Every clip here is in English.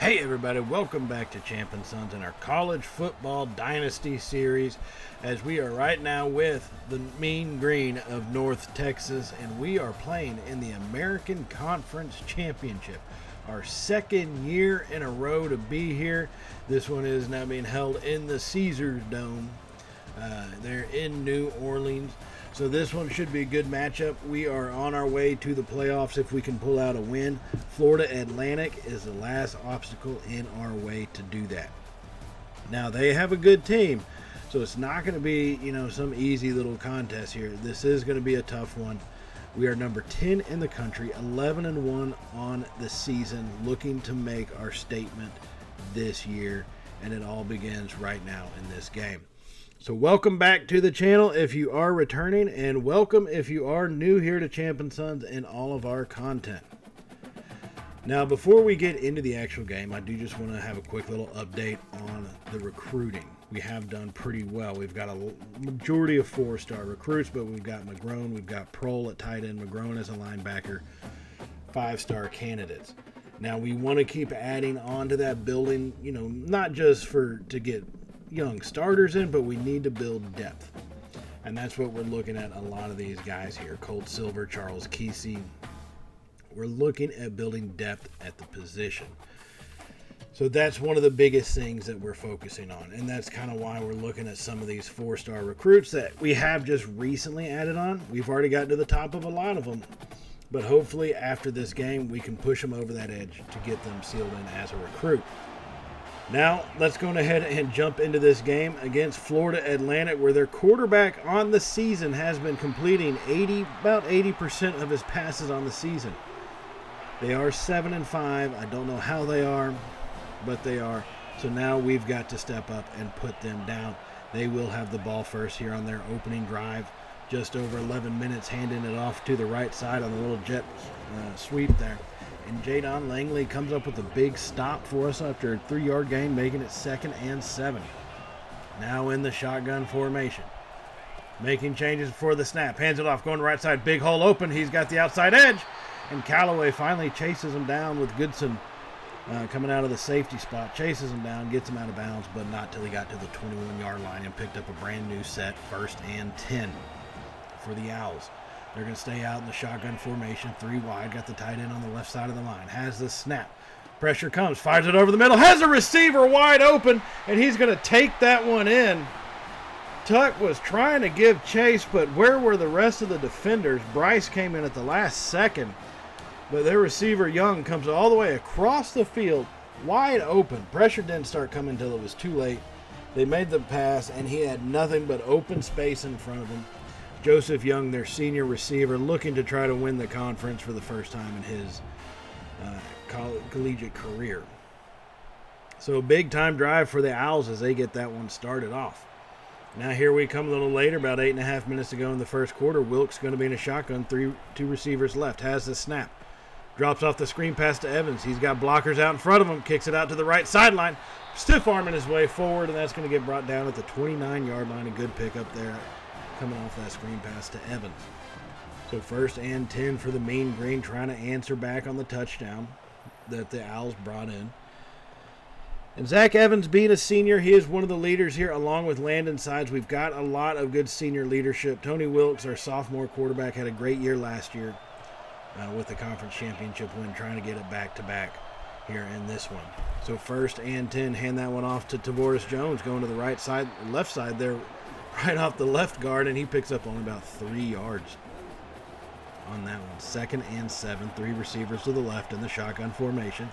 Hey everybody, welcome back to Champ and Sons in our College Football Dynasty series, as we are right now with the Mean Green of North Texas, and we are playing in the American Conference Championship. Our second year in a row to be here. This one is now being held in the Caesars Dome. They're in New Orleans. So this one should be a good matchup. We are on our way to the playoffs if we can pull out a win. Florida Atlantic is the last obstacle in our way to do that. Now, they have a good team, so it's not going to be, some easy little contest here. This is going to be a tough one. We are number 10 in the country, 11-1 on the season, looking to make our statement this year, and it all begins right now in this game. So welcome back to the channel if you are returning, and welcome if you are new here to Champ and Sons and all of our content. Now, before we get into the actual game, I do just want to have a quick little update on the recruiting. We have done pretty well. We've got a majority of 4-star recruits, but we've got McGrone, we've got Prohl at tight end, McGrone as a linebacker, 5-star candidates. Now, we want to keep adding on to that building, not just to get young starters in, but we need to build depth, and that's what we're looking at. A lot of these guys here, Colt Silver, Charles Kesey, we're looking at building depth at the position. So that's one of the biggest things that we're focusing on, and that's kind of why we're looking at some of these 4-star recruits that we have just recently added on. We've already gotten to the top of a lot of them, but hopefully after this game we can push them over that edge to get them sealed in as a recruit. Now, let's go ahead and jump into this game against Florida Atlantic, where their quarterback on the season has been completing about 80% of his passes on the season. They are 7-5. I don't know how they are, but they are. So now we've got to step up and put them down. They will have the ball first here on their opening drive. Just over 11 minutes, handing it off to the right side on the little jet sweep there. And Jadon Langley comes up with a big stop for us after a 3-yard gain, making it 2nd and 7. Now in the shotgun formation. Making changes before the snap. Hands it off, going to the right side. Big hole open. He's got the outside edge. And Callaway finally chases him down with Goodson coming out of the safety spot. Chases him down, gets him out of bounds, but not till he got to the 21-yard line and picked up a brand new set, 1st and 10 for the Owls. They're going to stay out in the shotgun formation, 3 wide. Got the tight end on the left side of the line. Has the snap. Pressure comes. Fires it over the middle. Has a receiver wide open, and he's going to take that one in. Tuck was trying to give chase, but where were the rest of the defenders? Bryce came in at the last second, but their receiver, Young, comes all the way across the field, wide open. Pressure didn't start coming until it was too late. They made the pass, and he had nothing but open space in front of him. Joseph Young, their senior receiver, looking to try to win the conference for the first time in his collegiate career. So big time drive for the Owls as they get that one started off. Now here we come a little later, about 8.5 minutes to go in the first quarter. Wilkes going to be in a shotgun, 2 receivers left, has the snap. Drops off the screen pass to Evans. He's got blockers out in front of him, kicks it out to the right sideline. Stiff arming his way forward, and that's going to get brought down at the 29-yard line. A good pickup there, coming off that screen pass to Evans. So 1st and 10 for the Mean Green, trying to answer back on the touchdown that the Owls brought in. And Zach Evans, being a senior, he is one of the leaders here, along with Landon Sides. We've got a lot of good senior leadership. Tony Wilkes, our sophomore quarterback, had a great year last year with the conference championship win, trying to get it back-to-back here in this one. So 1st and 10, hand that one off to Tavoris Jones, going to the right side, left side there, right off the left guard, and he picks up only about 3 yards on that one. 2nd and 7, 3 receivers to the left in the shotgun formation.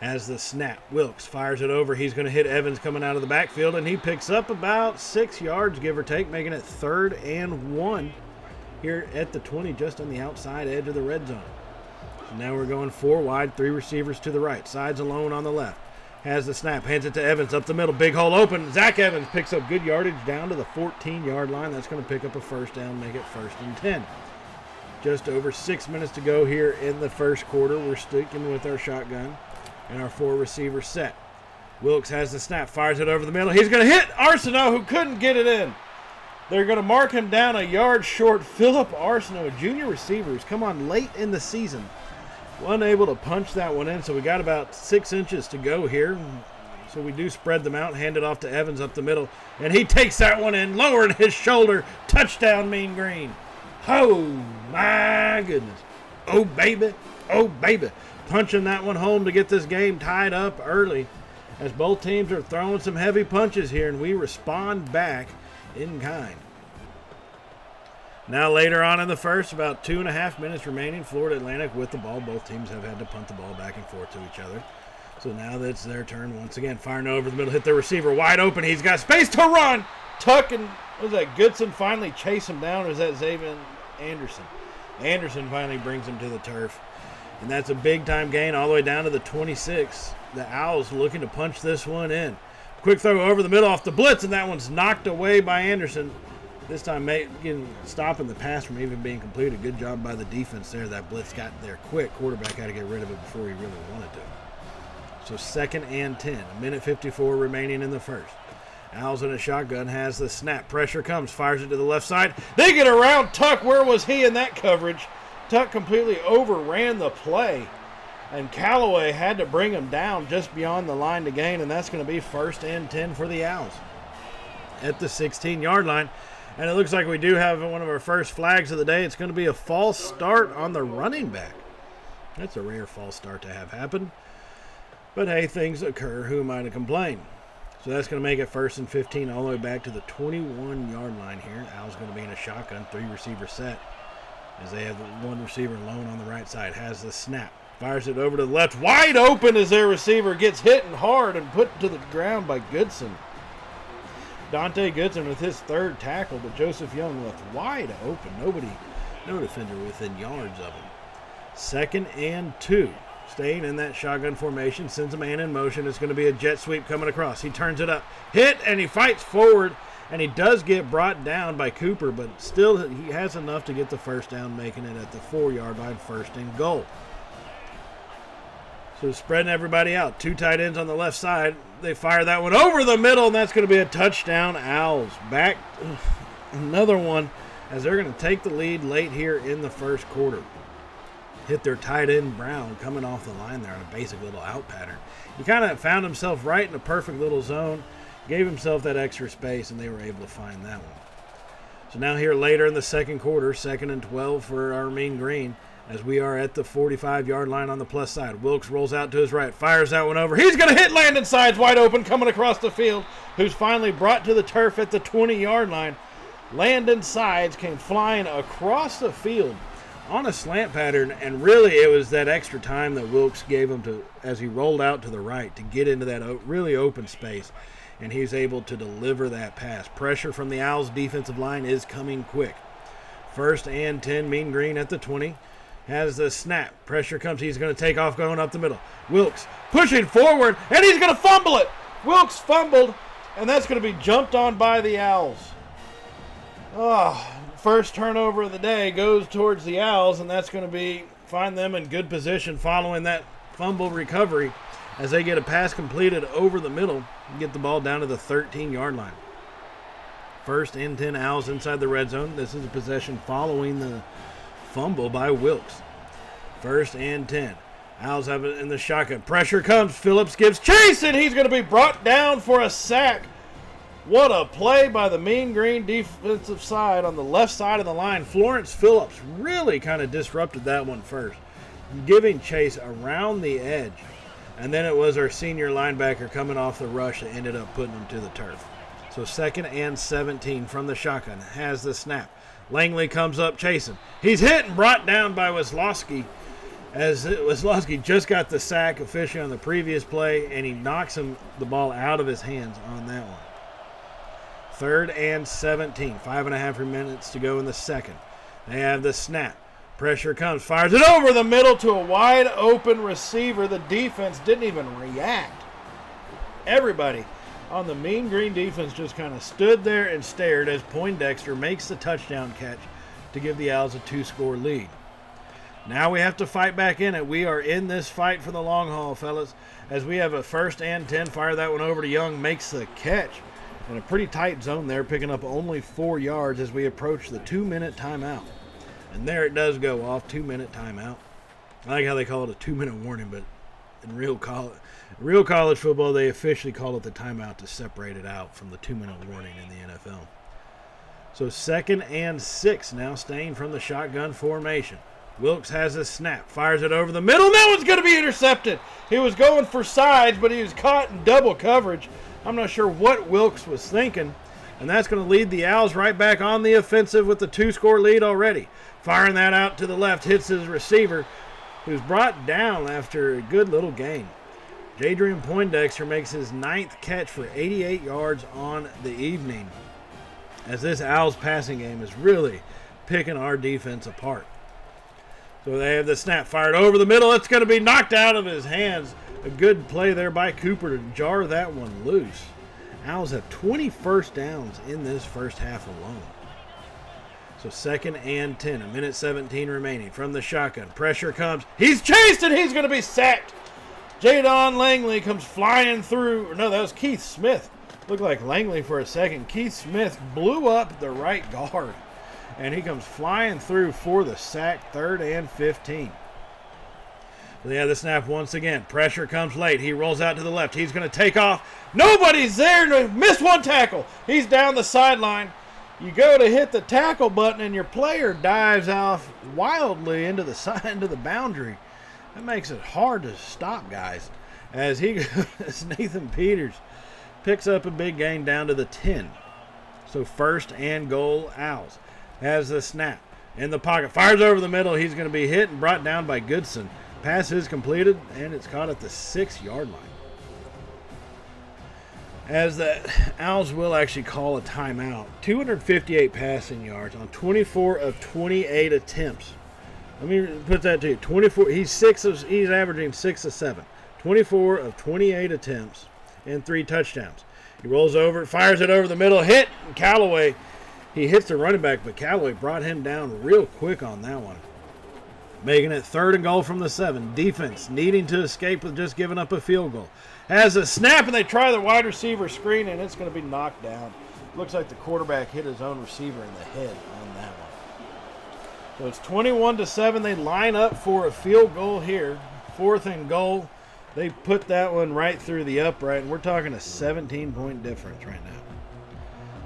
Has the snap. Wilkes fires it over. He's going to hit Evans coming out of the backfield, and he picks up about 6 yards, give or take, making it 3rd and 1 here at the 20, just on the outside edge of the red zone. So now we're going 4 wide, 3 receivers to the right. Sides alone on the left. Has the snap, hands it to Evans up the middle. Big hole open. Zach Evans picks up good yardage down to the 14-yard line. That's going to pick up a 1st down, make it 1st and 10. Just over 6 minutes to go here in the first quarter. We're sticking with our shotgun and our 4 receiver set. Wilkes has the snap, fires it over the middle. He's going to hit Arsenault, who couldn't get it in. They're going to mark him down a yard short. Philip Arsenault, a junior receiver, who's come on late in the season, unable to punch that one in, so we got about 6 inches to go here. So we do spread them out, hand it off to Evans up the middle, and he takes that one in, lowering his shoulder. Touchdown, Mean Green. Oh, my goodness. Oh, baby. Oh, baby. Punching that one home to get this game tied up early, as both teams are throwing some heavy punches here, and we respond back in kind. Now later on in the first, about 2.5 minutes remaining, Florida Atlantic with the ball. Both teams have had to punt the ball back and forth to each other. So now that's their turn once again. Firing over the middle, hit their receiver wide open. He's got space to run. Tuck and, was that Goodson finally chase him down, or is that Xavier Anderson? Anderson finally brings him to the turf. And that's a big-time gain all the way down to the 26. The Owls looking to punch this one in. Quick throw over the middle off the blitz, and that one's knocked away by Anderson. This time stopping the pass from even being completed. Good job by the defense there. That blitz got there quick. Quarterback had to get rid of it before he really wanted to. So 2nd and 10. 1:54 remaining in the first. Owls in a shotgun, has the snap. Pressure comes, fires it to the left side. They get around Tuck. Where was he in that coverage? Tuck completely overran the play, and Callaway had to bring him down just beyond the line to gain, and that's going to be 1st and 10 for the Owls at the 16-yard line. And it looks like we do have one of our first flags of the day. It's going to be a false start on the running back. That's a rare false start to have happen. But hey, things occur. Who am I to complain? So that's going to make it 1st and 15 all the way back to the 21-yard line here. Owls going to be in a shotgun, 3-receiver set, as they have one receiver alone on the right side. Has the snap. Fires it over to the left. Wide open as their receiver gets hit and hard and put to the ground by Goodson. Dante Goodson with his 3rd tackle, but Joseph Young left wide open. No defender within yards of him. 2nd and 2. Staying in that shotgun formation, sends a man in motion. It's going to be a jet sweep coming across. He turns it up. Hit, and he fights forward, and he does get brought down by Cooper, but still he has enough to get the first down, making it at the 4-yard line, 1st and goal. So spreading everybody out. 2 tight ends on the left side. They fire that one over the middle, and that's going to be a touchdown. Owls back. Another one, as they're going to take the lead late here in the first quarter. Hit their tight end Brown coming off the line there on a basic little out pattern. He kind of found himself right in a perfect little zone, gave himself that extra space, and they were able to find that one. So now here later in the second quarter, 2nd and 12 for our Mean Green, as we are at the 45-yard line on the plus side. Wilkes rolls out to his right, fires that one over. He's going to hit Landon Sides wide open coming across the field, who's finally brought to the turf at the 20-yard line. Landon Sides came flying across the field on a slant pattern, and really it was that extra time that Wilkes gave him to, as he rolled out to the right, to get into that really open space, and he's able to deliver that pass. Pressure from the Owls defensive line is coming quick. 1st and 10, Mean Green at the 20. Has the snap. Pressure comes. He's going to take off going up the middle. Wilkes pushing forward, and he's going to fumble it. Wilkes fumbled, and that's going to be jumped on by the Owls. First turnover of the day goes towards the Owls, and that's going to find them in good position following that fumble recovery as they get a pass completed over the middle and get the ball down to the 13-yard line. 1st and 10, Owls inside the red zone. This is a possession following the fumble by Wilkes. 1st and 10. Owls have it in the shotgun. Pressure comes. Phillips gives chase, and he's going to be brought down for a sack. What a play by the Mean Green defensive side on the left side of the line. Florence Phillips really kind of disrupted that one first, giving chase around the edge. And then it was our senior linebacker coming off the rush that ended up putting him to the turf. So 2nd and 17 from the shotgun. Has the snap. Langley comes up chasing. He's hit and brought down by Weslowski, as Weslowski just got the sack officially on the previous play, and he knocks the ball out of his hands on that one. 3rd and 17. 5.5 minutes to go in the second. They have the snap. Pressure comes. Fires it over the middle to a wide open receiver. The defense didn't even react. Everybody on the Mean Green defense just kind of stood there and stared as Poindexter makes the touchdown catch to give the Owls a 2-score lead. Now we have to fight back in it. We are in this fight for the long haul, fellas, as we have a 1st and 10. Fire that one over to Young. Makes the catch in a pretty tight zone there, picking up only 4 yards as we approach the 2-minute timeout. And there it does go off, 2-minute timeout. I like how they call it a 2-minute warning, but in real college football, they officially call it the timeout to separate it out from the 2-minute warning in the NFL. So 2nd and 6 now, staying from the shotgun formation. Wilkes has a snap, fires it over the middle, and that one's going to be intercepted. He was going for sides, but he was caught in double coverage. I'm not sure what Wilkes was thinking, and that's going to lead the Owls right back on the offensive with the 2-score lead already. Firing that out to the left, hits his receiver, who's brought down after a good little gain. Jadrian Poindexter makes his 9th catch for 88 yards on the evening, as this Owls passing game is really picking our defense apart. So they have the snap fired over the middle. It's going to be knocked out of his hands. A good play there by Cooper to jar that one loose. Owls have 20 first downs in this first half alone. So 2nd and 10, 1:17 remaining from the shotgun. Pressure comes. He's chased and he's going to be sacked. Jadon Langley comes flying through. No, that was Keith Smith. Looked like Langley for a second. Keith Smith blew up the right guard, and he comes flying through for the sack, 3rd and 15. So they have the snap once again. Pressure comes late. He rolls out to the left. He's going to take off. Nobody's there. Missed one tackle. He's down the sideline. You go to hit the tackle button, and your player dives off wildly into the boundary. That makes it hard to stop guys. As Nathan Peters picks up a big gain down to the 10. So 1st and goal, Owls. Has the snap in the pocket. Fires over the middle. He's going to be hit and brought down by Goodson. Pass is completed, and it's caught at the 6-yard line. As the Owls will actually call a timeout. 258 passing yards on 24 of 28 attempts. Let me put that to you. 24. He's averaging 6 of 7. 24 of 28 attempts and 3 touchdowns. He rolls over, fires it over the middle, hit, and Callaway. He hits the running back, but Callaway brought him down real quick on that one. Making it 3rd and goal from the 7. Defense needing to escape with just giving up a field goal. Has a snap, and they try the wide receiver screen, and it's going to be knocked down. Looks like the quarterback hit his own receiver in the head on that one. So it's 21-7. They line up for a field goal here. 4th and goal. They put that one right through the upright, and we're talking a 17-point difference right now.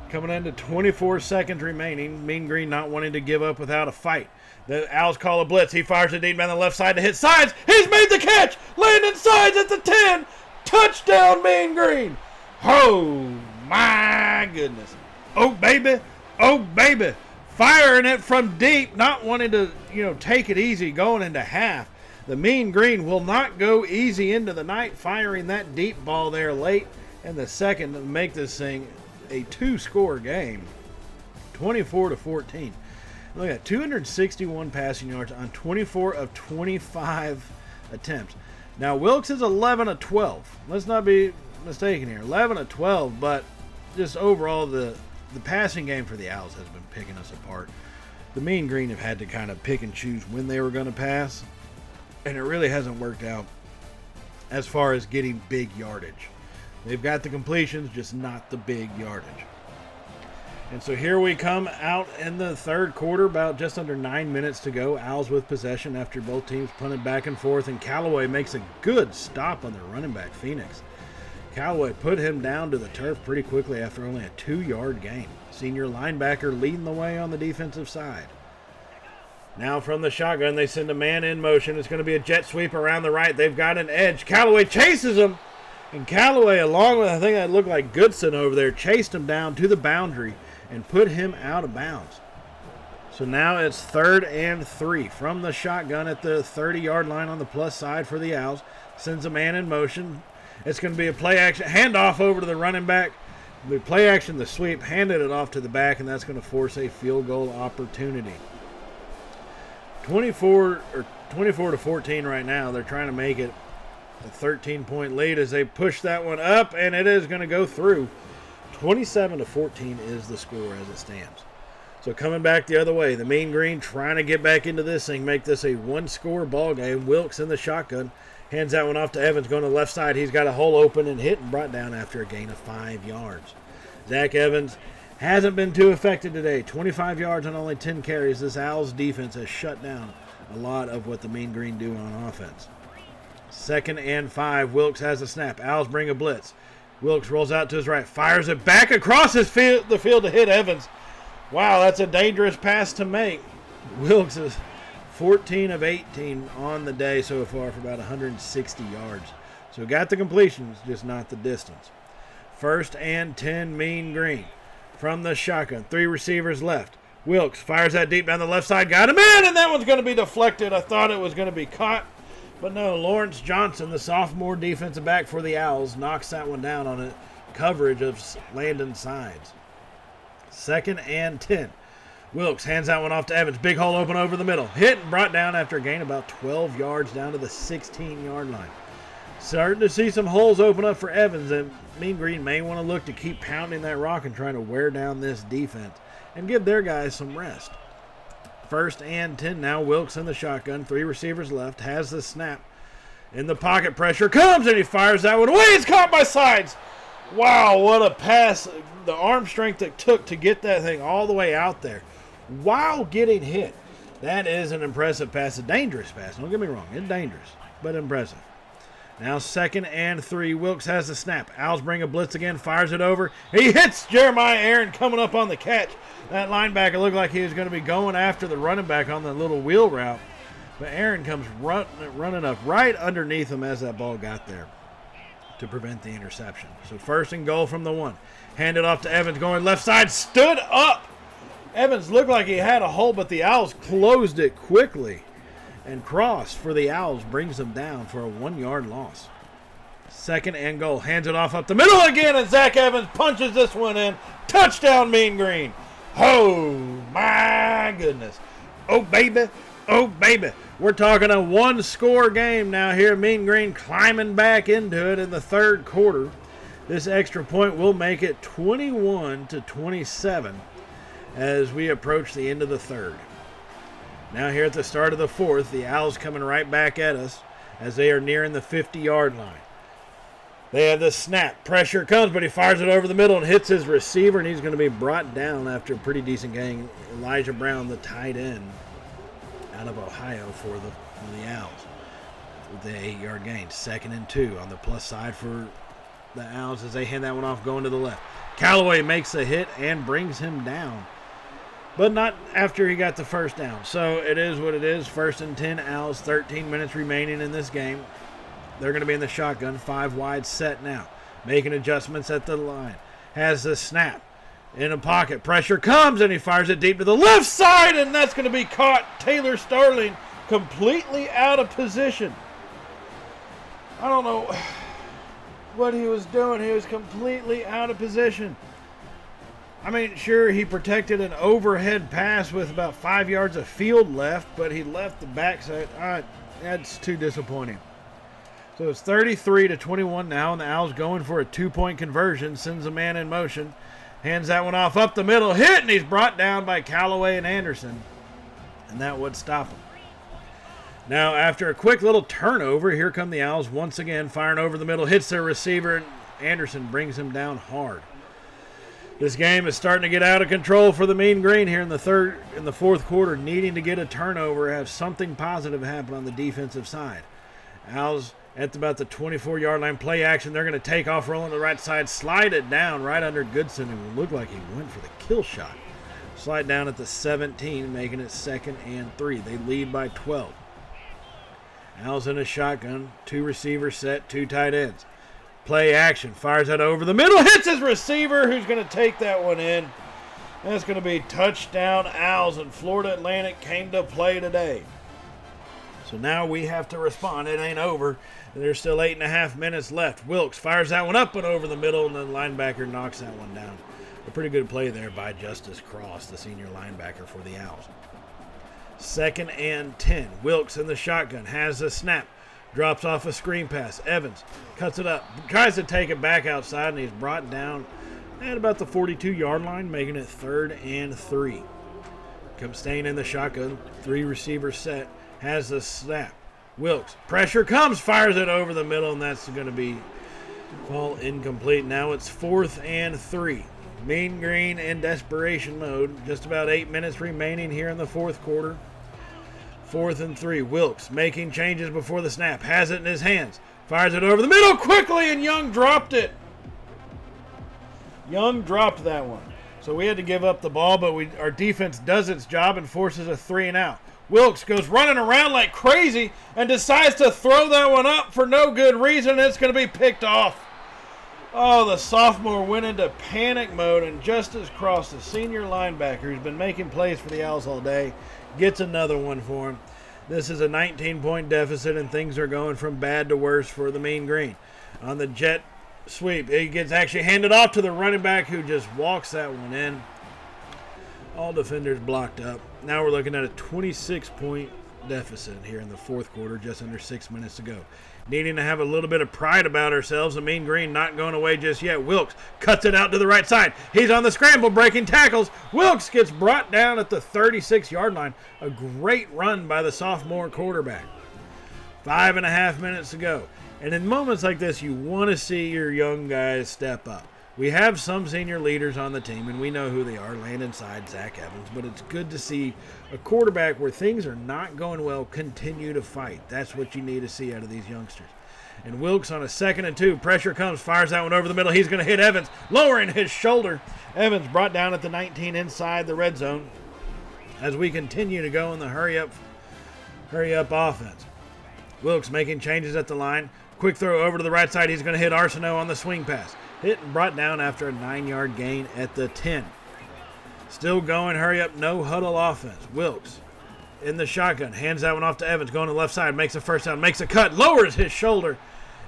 Coming into 24 seconds remaining. Mean Green not wanting to give up without a fight. The Owls call a blitz. He fires a deep man on the left side to hit sides. He's made the catch. Landon sides at the 10. Touchdown, Mean Green. Oh, my goodness. Oh, baby. Oh, baby. Firing it from deep. Not wanting to, take it easy going into half. The Mean Green will not go easy into the night, firing that deep ball there late in the second to make this thing a 2-score game, 24-14. Look at 261 passing yards on 24 of 25 attempts. Now, Wilkes is 11 of 12. Let's not be mistaken here. 11 of 12, but just overall the passing game for the Owls has been picking us apart. The Mean Green have had to kind of pick and choose when they were going to pass, and it really hasn't worked out as far as getting big yardage. They've got the completions, just not the big yardage. And so here we come out in the 3rd quarter, about just under 9 minutes to go. Owls with possession after both teams punted back and forth, and Callaway makes a good stop on their running back, Phoenix. Callaway put him down to the turf pretty quickly after only a 2-yard gain. Senior linebacker leading the way on the defensive side. Now from the shotgun, they send a man in motion. It's going to be a jet sweep around the right. They've got an edge. Callaway chases him, and Callaway, along with, I think that looked like Goodson over there, chased him down to the boundary and put him out of bounds. So now it's 3rd and 3 from the shotgun at the 30-yard line on the plus side for the Owls. Sends a man in motion. It's going to be a play action handoff over to the running back. The play action, the sweep, handed it off to the back, and that's going to force a field goal opportunity. 24-14 right now. They're trying to make it a 13-point lead as they push that one up, and it is going to go through. 27-14 is the score as it stands. So coming back the other way, the Mean Green trying to get back into this thing, make this a 1-score ball game. Wilkes in the shotgun, hands that one off to Evans, going to the left side. He's got a hole open and hit and brought down after a gain of 5 yards. Zach Evans hasn't been too effective today. 25 yards on only 10 carries. This Owls defense has shut down a lot of what the Mean Green do on offense. 2nd and 5. Wilkes has a snap. Owls bring a blitz. Wilkes rolls out to his right, fires it back across the field to hit Evans. Wow, that's a dangerous pass to make. Wilkes is 14 of 18 on the day so far for about 160 yards. So got the completions, just not the distance. 1st and 10, Mean Green. From the shotgun, 3 receivers left. Wilkes fires that deep down the left side, got him in, and that one's going to be deflected. I thought it was going to be caught, but no. Lawrence Johnson, the sophomore defensive back for the Owls, knocks that one down on a coverage of Landon Sides. 2nd and 10. Wilkes hands that one off to Evans. Big hole open over the middle. Hit and brought down after a gain about 12 yards down to the 16-yard line. Starting to see some holes open up for Evans, and Mean Green may want to look to keep pounding that rock and trying to wear down this defense and give their guys some rest. 1st and 10 now. Wilkes in the shotgun. 3 receivers left. Has the snap. In the pocket, pressure comes, and he fires that one away. It's caught by Sides. Wow, what a pass. The arm strength it took to get that thing all the way out there while getting hit. That is an impressive pass. A dangerous pass. Don't get me wrong. It's dangerous, but impressive. Now 2nd and 3. Wilkes has the snap. Owls bring a blitz again. Fires it over. He hits Jeremiah Aaron coming up on the catch. That linebacker looked like he was going to be going after the running back on the little wheel route. But Aaron comes running up right underneath him as that ball got there to prevent the interception. So 1st and goal from the 1. Handed off to Evans going left side. Stood up. Evans looked like he had a hole, but the Owls closed it quickly. And Cross for the Owls brings them down for a 1-yard loss. 2nd and goal. Hands it off up the middle again, and Zach Evans punches this one in. Touchdown, Mean Green. Oh, my goodness. Oh, baby. Oh, baby. We're talking a 1-score game now here. Mean Green climbing back into it in the 3rd quarter. This extra point will make it 21-27 as we approach the end of the 3rd. Now here at the start of the 4th, the Owls coming right back at us as they are nearing the 50-yard line. They have the snap. Pressure comes, but he fires it over the middle and hits his receiver, and he's going to be brought down after a pretty decent game. Elijah Brown, the tight end out of Ohio for the Owls with the 8-yard gain. 2nd and 2 on the plus side for the Owls as they hand that one off going to the left. Callaway makes a hit and brings him down, but not after he got the 1st down. So it is what it is. 1st and 10 Owls, 13 minutes remaining in this game. They're going to be in the shotgun, 5 wide set now. Making adjustments at the line. Has the snap. In a pocket. Pressure comes, and he fires it deep to the left side, and that's going to be caught. Taylor Starling completely out of position. I don't know what he was doing. He was completely out of position. I mean, sure, he protected an overhead pass with about 5 yards of field left, but he left the backside. That's too disappointing. So it's 33-21 now, and the Owls going for a 2-point conversion. Sends a man in motion. Hands that one off up the middle. Hit, and he's brought down by Callaway and Anderson. And that would stop him. Now, after a quick little turnover, here come the Owls once again, firing over the middle. Hits their receiver, and Anderson brings him down hard. This game is starting to get out of control for the Mean Green here in the 4th quarter, needing to get a turnover, have something positive happen on the defensive side. Owls at about the 24-yard line, play action. They're going to take off, rolling to the right side, slide it down right under Goodson, and it looked like he went for the kill shot. Slide down at the 17, making it 2nd and 3. They lead by 12. Owls in a shotgun, 2 receivers set, 2 tight ends. Play action, fires that over the middle, hits his receiver, who's going to take that one in. That's going to be touchdown Owls, and Florida Atlantic came to play today. So now we have to respond. It ain't over. There's still 8.5 minutes left. Wilkes fires that one up and over the middle, and the linebacker knocks that one down. A pretty good play there by Justice Cross, the senior linebacker for the Owls. 2nd and 10. Wilkes in the shotgun, has the snap. Drops off a screen pass. Evans cuts it up, tries to take it back outside, and he's brought down at about the 42-yard line, making it 3rd and 3. Comes staying in the shotgun, 3 receivers set, has the snap. Wilkes, pressure comes, fires it over the middle, and that's going to be fall incomplete. Now it's 4th and 3. Mean Green in desperation mode. Just about 8 minutes remaining here in the 4th quarter. 4th and 3. Wilkes making changes before the snap. Has it in his hands. Fires it over the middle quickly, and Young dropped it. Young dropped that one. So we had to give up the ball, but our defense does its job and forces a 3 and out. Wilkes goes running around like crazy and decides to throw that one up for no good reason. It's going to be picked off. Oh, the sophomore went into panic mode, and Justice Cross, the senior linebacker who's been making plays for the Owls all day, gets another one for him. This is a 19-point deficit, and things are going from bad to worse for the Mean Green. On the jet sweep, it gets actually handed off to the running back who just walks that one in. All defenders blocked up. Now we're looking at a 26-point deficit here in the 4th quarter, just under 6 minutes to go. Needing to have a little bit of pride about ourselves. The Mean Green not going away just yet. Wilkes cuts it out to the right side. He's on the scramble, breaking tackles. Wilkes gets brought down at the 36-yard line. A great run by the sophomore quarterback. 5.5 minutes to go. And in moments like this, you want to see your young guys step up. We have some senior leaders on the team, and we know who they are, Landon Side, Zach Evans, but it's good to see a quarterback where things are not going well continue to fight. That's what you need to see out of these youngsters. And Wilkes on a 2nd and 2. Pressure comes, fires that one over the middle. He's going to hit Evans, lowering his shoulder. Evans brought down at the 19 inside the red zone as we continue to go in the hurry up offense. Wilkes making changes at the line. Quick throw over to the right side. He's going to hit Arsenault on the swing pass. Hit and brought down after a 9-yard gain at the 10. Still going, hurry up, no huddle offense. Wilkes in the shotgun, hands that one off to Evans, going to the left side, makes a first down, makes a cut, lowers his shoulder,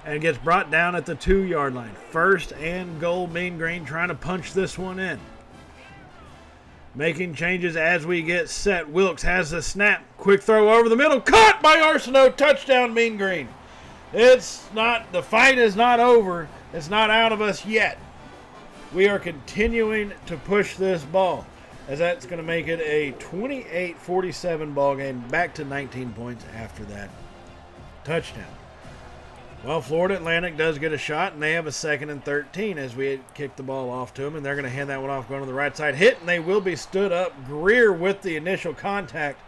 and gets brought down at the 2-yard line. 1st and goal, Mean Green trying to punch this one in. Making changes as we get set. Wilkes has the snap, quick throw over the middle, caught by Arsenault, touchdown Mean Green. The fight is not over. It's not out of us yet. We are continuing to push this ball, as that's going to make it a 28-47 ball game, back to 19 points after that touchdown. Well, Florida Atlantic does get a shot, and they have a 2nd and 13 as we kick the ball off to them, and they're going to hand that one off going to the right side. Hit, and they will be stood up. Greer with the initial contact.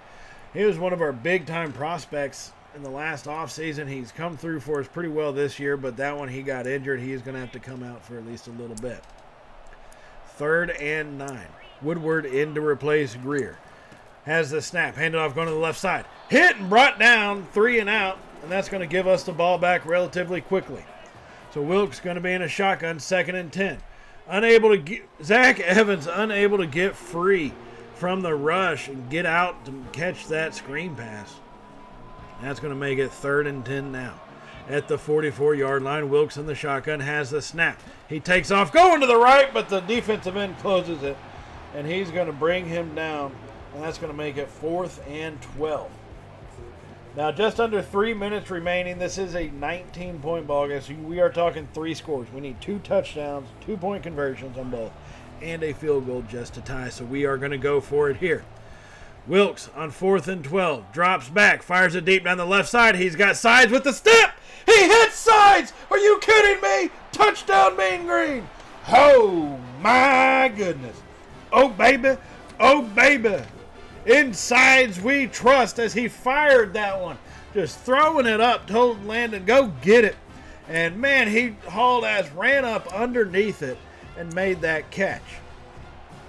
He was one of our big-time prospects in the last offseason. He's come through for us pretty well this year, but that one he got injured. He is going to have to come out for at least a little bit. 3rd and 9. Woodward in to replace Greer. Has the snap, handed off going to the left side. Hit and brought down, 3 and out, and that's going to give us the ball back relatively quickly. So Wilkes going to be in a shotgun, 2nd and 10. Zach Evans unable to get free from the rush and get out to catch that screen pass. That's going to make it 3rd and 10 now. At the 44-yard line, Wilkes in the shotgun has the snap. He takes off going to the right, but the defensive end closes it, and he's going to bring him down, and that's going to make it 4th and 12. Now, just under 3 minutes remaining. This is a 19-point ball game, so we are talking 3 scores. We need 2 touchdowns, 2-point conversions on both, and a field goal just to tie, so we are going to go for it here. Wilkes on 4th and 12, drops back, fires it deep down the left side. He's got Sides with the step. He hits Sides. Are you kidding me? Touchdown, Mean Green. Oh, my goodness. Oh, baby. Oh, baby. In Sides we trust, as he fired that one. Just throwing it up, told Landon, go get it. And, man, he hauled ass, ran up underneath it, and made that catch.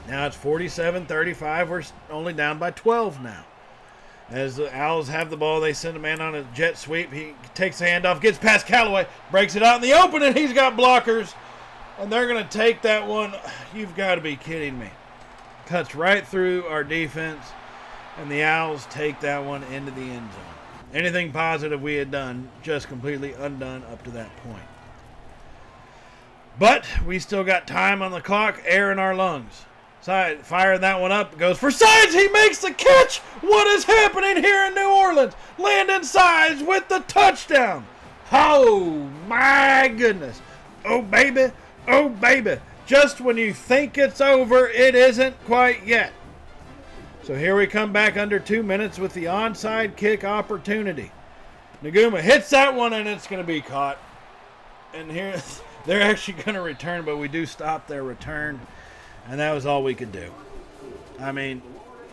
Now it's 47-35. We're only down by 12 now. As the Owls have the ball, they send a man on a jet sweep. He takes the handoff, gets past Callaway, breaks it out in the open, and he's got blockers. And they're going to take that one. You've got to be kidding me. Cuts right through our defense, and the Owls take that one into the end zone. Anything positive we had done, just completely undone up to that point. But we still got time on the clock, air in our lungs. Side, firing that one up, goes for Sides. He makes the catch. What is happening here in New Orleans? Landon Sides with the touchdown. Oh, my goodness. Oh, baby. Oh, baby. Just when you think it's over, it isn't quite yet. So here we come back under 2 minutes with the onside kick opportunity. Naguma hits that one, and it's going to be caught. And here they're actually going to return, but we do stop their return. And that was all we could do. I mean,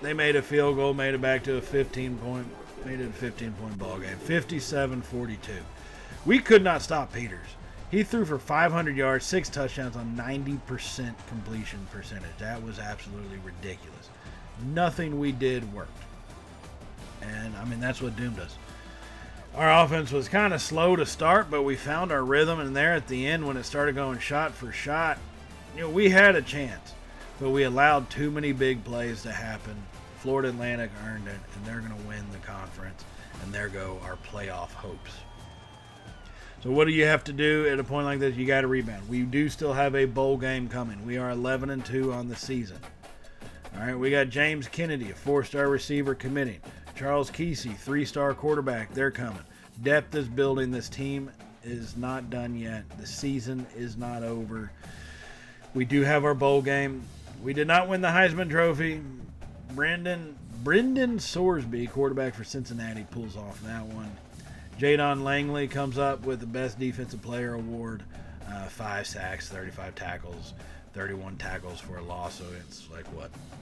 they made a field goal, made it back to a 15-point Made it a 15-point ball game, 57-42. We could not stop Peters. He threw for 500 yards, 6 touchdowns on 90% completion percentage. That was absolutely ridiculous. Nothing we did worked. And, I mean, that's what doomed us. Our offense was kind of slow to start, but we found our rhythm. And there at the end, when it started going shot for shot, we had a chance. But we allowed too many big plays to happen. Florida Atlantic earned it, and they're going to win the conference. And there go our playoff hopes. So what do you have to do at a point like this? You got to rebound. We do still have a bowl game coming. We are 11-2 on the season. All right, we got James Kennedy, a 4-star receiver, committing. Charles Kesey, 3-star quarterback, they're coming. Depth is building. This team is not done yet. The season is not over. We do have our bowl game. We did not win the Heisman Trophy. Brendan Sorsby, quarterback for Cincinnati, pulls off that one. Jadon Langley comes up with the Best Defensive Player award. 5 sacks, 35 tackles, 31 tackles for a loss. So it's like,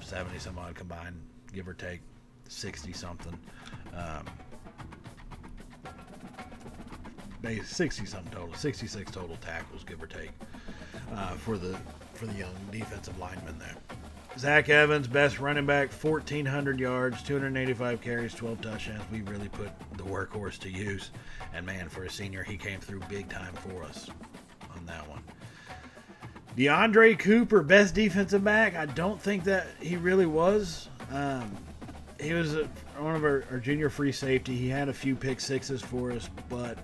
70-some-odd combined, give or take, 60-something. 60-something total, 66 total tackles, give or take, for the young defensive lineman there. Zach Evans, best running back, 1,400 yards, 285 carries, 12 touchdowns. We really put the workhorse to use. And, man, for a senior, he came through big time for us on that one. DeAndre Cooper, best defensive back. I don't think that he really was. He was one of our junior free safety. He had a few pick sixes for us, but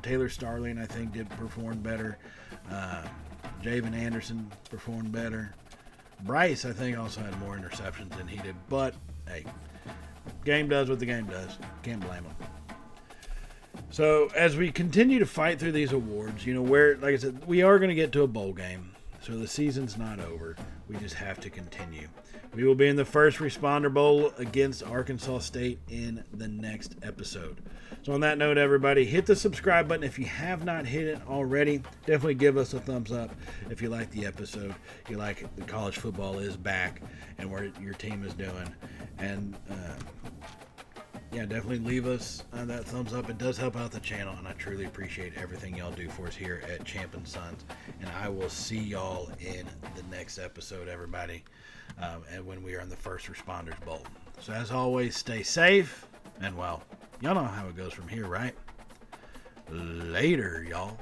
Taylor Starling, I think, did perform better. Javen Anderson performed better. Bryce, I think, also had more interceptions than he did. But, hey, game does what the game does. Can't blame him. So, as we continue to fight through these awards, like I said, we are going to get to a bowl game. So, the season's not over. We just have to continue. We will be in the First Responder Bowl against Arkansas State in the next episode. So on that note, everybody, hit the subscribe button if you have not hit it already. Definitely give us a thumbs up if you like the episode. You like the college football is back and where your team is doing. And, definitely leave us that thumbs up. It does help out the channel, and I truly appreciate everything y'all do for us here at Champ and Sons. And I will see y'all in the next episode, everybody, and when we are in the First Responders Bowl. So as always, stay safe, and, well, y'all know how it goes from here, right? Later, y'all.